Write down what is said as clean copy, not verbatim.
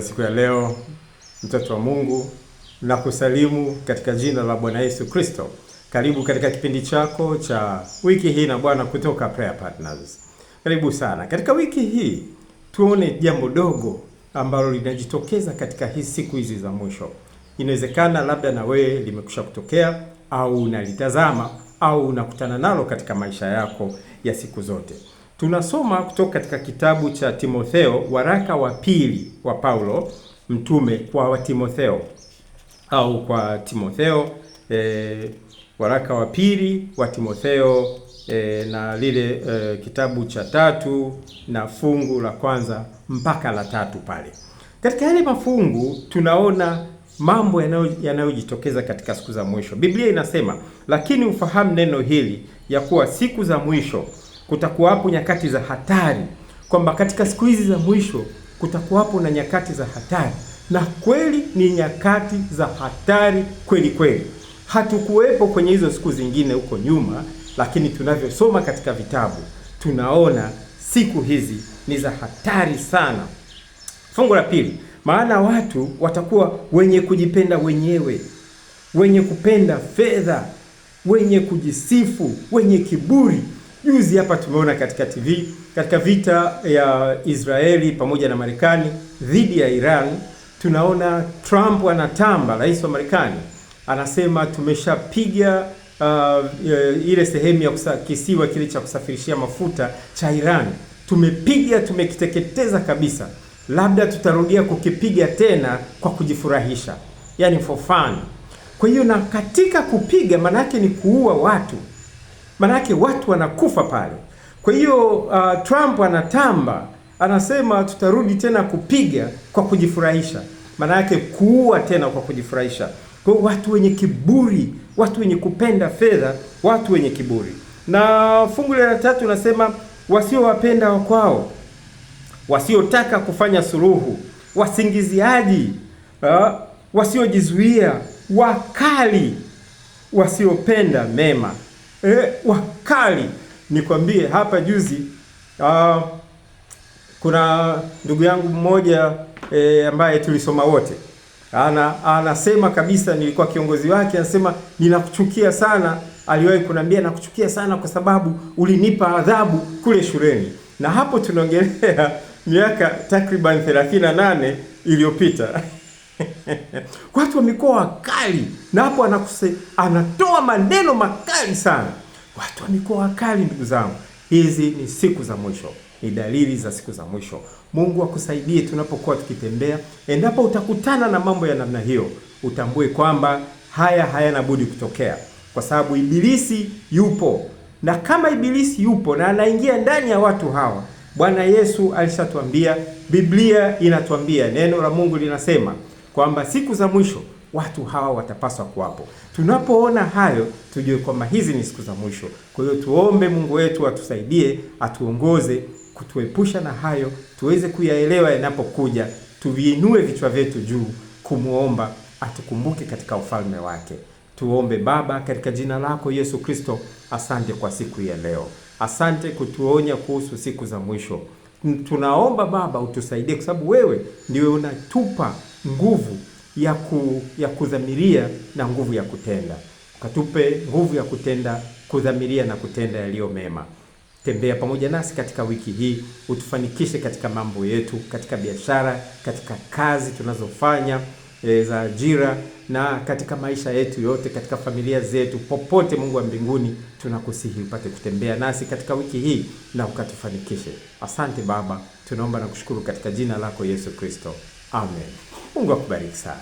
Siku ya leo, mtoto wa Mungu, na kusalimu katika jina la Bwana Yesu Kristo. Karibu katika kipindi chako cha wiki hii na Bwana kutoka Prayer Partners. Karibu sana. Katika wiki hii tuone jambo dogo ambalo linajitokeza katika hizi siku hizi za mwisho. Inawezekana labda na wewe limekusha kutokea au unalitazama au unakutana nalo katika maisha yako ya siku zote. Tunasoma kutoka katika kitabu cha Timotheo, waraka wa pili wa Paulo mtume kwa Timotheo au kwa Timotheo, waraka wa pili wa Timotheo, na lile kitabu cha 3 na fungu la kwanza mpaka la 3 pale. Katika yale mafungu tunaona mambo yanayojitokeza katika siku za mwisho. Biblia inasema, lakini ufahamu neno hili ya kuwa siku za mwisho kutakuwapo nyakati za hatari, kwamba katika siku hizi za mwisho kutakuwapo na nyakati za hatari. Na kweli ni nyakati za hatari kweli kweli. Hatukuwepo kwenye hizo siku zingine huko nyuma, lakini tunavyosoma katika vitabu tunaona siku hizi ni za hatari sana. Fungu la pili, maana watu watakuwa wenye kujipenda wenyewe, wenye kupenda fedha, wenye kujisifu, wenye kiburi. Juzi hapa tumeona katika TV, katika vita ya Israeli pamoja na Marekani dhidi ya Iran, tunaona Trump anatamba, rais wa Marekani anasema tumeshapiga ile sehemu ya kisiwa kile cha kusafirishia mafuta cha Iran, tumekiteketeza kabisa, labda tutarudia kukipiga tena kwa kujifurahisha, yani for fun. Kwa hiyo na katika kupiga manake ni kuua watu, manake watu wanakufa pale. Kwa hiyo Trump anatamba, anasema tutarudi tena kupiga kwa kujifurahisha, manake kuua tena kwa kujifurahisha. Kwa hiyo watu wenye kiburi, watu wenye kupenda fedha, watu wenye kiburi. Na fungu la 3 nasema wasiowapenda wakwao, wasiotaka kufanya suluhu, wasingiziaji, wasiojizuia, wakali, wasiopenda mema. Wakali. Nikwambie hapa juzi kuna ndugu yangu mmoja ambaye tulisoma wote, anasema kabisa, nilikuwa kiongozi wake, anasema ninakuchukia sana. Aliwahi kuniambia nakuchukia sana kwa sababu ulinipa adhabu kule shuleni. Na hapo tunaongelea miaka takriban 38 iliyopita. Watu wamekuwa wakali, na hapo anatoa maneno makali sana. Watu wamekuwa wakali, ndugu zangu. Hizi ni siku za mwisho, ni dalili za siku za mwisho. Mungu akusaidie tunapokuwa tukitembea. Endapo utakutana na mambo ya namna hiyo, utambue kwamba haya hayana budi kutokea, kwa sababu ibilisi yupo. Na kama ibilisi yupo na anaingia ndani ya watu hawa, Bwana Yesu alishatuambia, Biblia inatuambia, neno la Mungu linasema kwamba siku za mwisho watu hawa watapaswa kuwapo. Tunapoona hayo, tujue kwamba hizi ni siku za mwisho. Kwa hiyo tuombe Mungu wetu atusaidie, atuongoze, kutuepusha na hayo, tuweze kuyaelewa yanapokuja, tuviinue vichwa vyetu juu kumuomba atukumbuke katika ufalme wake. Tuombe. Baba, katika jina lako Yesu Kristo, asante kwa siku ya leo. Asante kutuonya kuhusu siku za mwisho. Tunaomba Baba utusaidie, kwa sababu wewe ndiwe unatupa nguvu ya kudhamiria na nguvu ya kutenda. Ukatupe nguvu ya kutenda, kudhamiria na kutenda yaliyo mema. Tembea pamoja nasi katika wiki hii, utufanikishe katika mambo yetu, katika biashara, katika kazi tunazofanya za ajira, na katika maisha yetu yote, katika familia zetu, popote. Mungu wa mbinguni, tunakusihi upate kutembea nasi katika wiki hii na ukatufanikishe. Asante Baba, tunaomba na kushukuru katika jina lako Yesu Kristo. Amen. Mungu akubariki sana.